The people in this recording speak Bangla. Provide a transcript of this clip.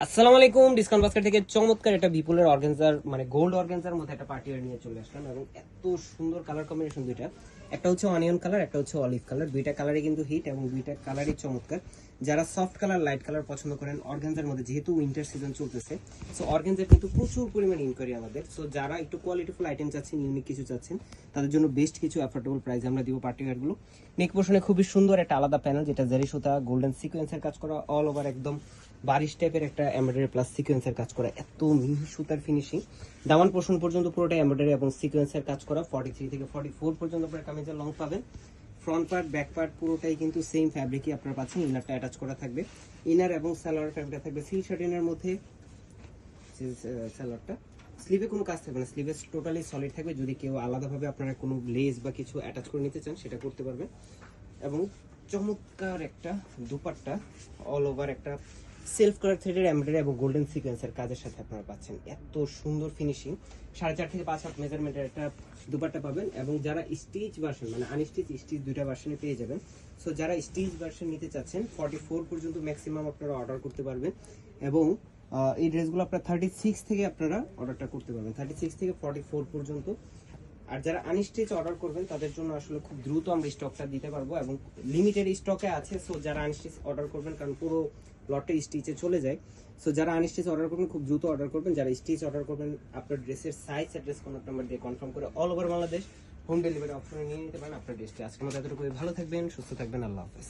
আসসালামু আলাইকুম। ডিসকাউন্ট বাস্কেট থেকে চমৎকার একটা বিপুলের অর্গানজার মানে গোল্ড অর্গানজার মধ্যে একটা পার্টি ওয়্যার নিয়ে চলে আসলাম এবং এত সুন্দর কালার কম্বিনেশন দুইটা, একটা হচ্ছে অনিয়ন কালার, একটা হচ্ছে অলিভ কালার। দুইটা কালারই কিন্তু হিট এবং দুইটা কালারই চমৎকার। যারা সফট কালার লাইট কালার পছন্দ করেন অর্গানজার মধ্যে, যেহেতু উইন্টার সিজন চলতেছে, সো অর্গানজার কিন্তু প্রচুর পরিমাণ ইনকোয়ারি আমাদের। সো যারা একটু কোয়ালিটিফুল আইটেম চাচ্ছেন, ইউনিক কিছু চাচ্ছেন, তাদের জন্য বেস্ট কিছু অ্যাফোর্ডেবল প্রাইস আমরা দিব পার্টি ওয়্যারগুলো। নেক পোর্শনে খুবই সুন্দর একটা আলাদা প্যানেল, যেটা জারি সুতা গোল্ডেন সিকোয়েন্সের কাজ করা, অল ওভার একদম বারিশ টাইপের একটা এমব্রয়ডারি প্লাস সিকোয়েন্সের কাজ করা, এত মিহি সুতার ফিনিশিং। দামান পোর্শন পর্যন্ত পুরোটা এমব্রয়ডারি এবং সিকোয়েন্সের কাজ করা। 43 থেকে 44 পর্যন্ত আপনারা কামিজের লং পাবেন। ফ্রন্ট পার্ট ব্যাক পার্ট পুরোটাই কিন্তু সেম ফ্যাব্রিকই আপনারা পাচ্ছেন। ইনারটা অ্যাটাচ করা থাকবে, ইনার এবং সালোয়ার ফ্যাব্রিকটা থাকবে সিল্ক শার্টিনের মধ্যে। সালোয়ারটা স্লিভে কোনো কাজ থাকবে না, স্লিভে টোটালি সলিড থাকবে। যদি কেউ আলাদাভাবে আপনারা কোনো লেস বা কিছু অ্যাটাচ করে নিতে চান, সেটা করতে পারবেন। এবং চমৎকার একটা দুপাট্টা, অল ওভার একটা সেলফ কালার থ্রেডের এমব্রয়ডারি এবং গোল্ডেন সিকোয়েন্সের কাজের সাথে আপনারা পাচ্ছেন এত সুন্দর ফিনিশিং। 4.5 থেকে 5 হাত মেজারমেন্টের একটা দুপাট্টা পাবেন। এবং যারা স্টিচ ভার্সন মানে আনস্টিচ স্টিচ দুইটা ভার্সনে পেয়ে যাবেন। সো যারা স্টিচ ভার্সন নিতে চাচ্ছেন 44 পর্যন্ত ম্যাক্সিমাম আপনারা অর্ডার করতে পারবেন। এবং এই ড্রেসগুলো আপনারা 36 থেকে আপনারা অর্ডারটা করতে পারবেন, 36 থেকে 44 পর্যন্ত। আর যারা আনস্টিচ অর্ডার করবেন তাদের জন্য আসলে খুব দ্রুত আমরা স্টকটা দিতে পারবো এবং লিমিটেড স্টকে আছে। সো যারা আনস্টিচ অর্ডার করবেন, কারণ পুরো লটে স্টিচে চলে যায়, সো যারা আনস্টিচ অর্ডার করবেন খুব দ্রুত অর্ডার করবেন। যারা স্টিচ অর্ডার করবেন আপনার ড্রেসের সাইজ অ্যাড্রেস কন্ট্যাক্ট নাম্বার দিয়ে কনফার্ম করে all over Bangladesh home delivery অপশনে নিয়ে নিতে পারেন আপনার ড্রেসটি। আজকের মতো এতটুকুই, ভালো থাকবেন, সুস্থ থাকবেন, আল্লাহ হাফেজ।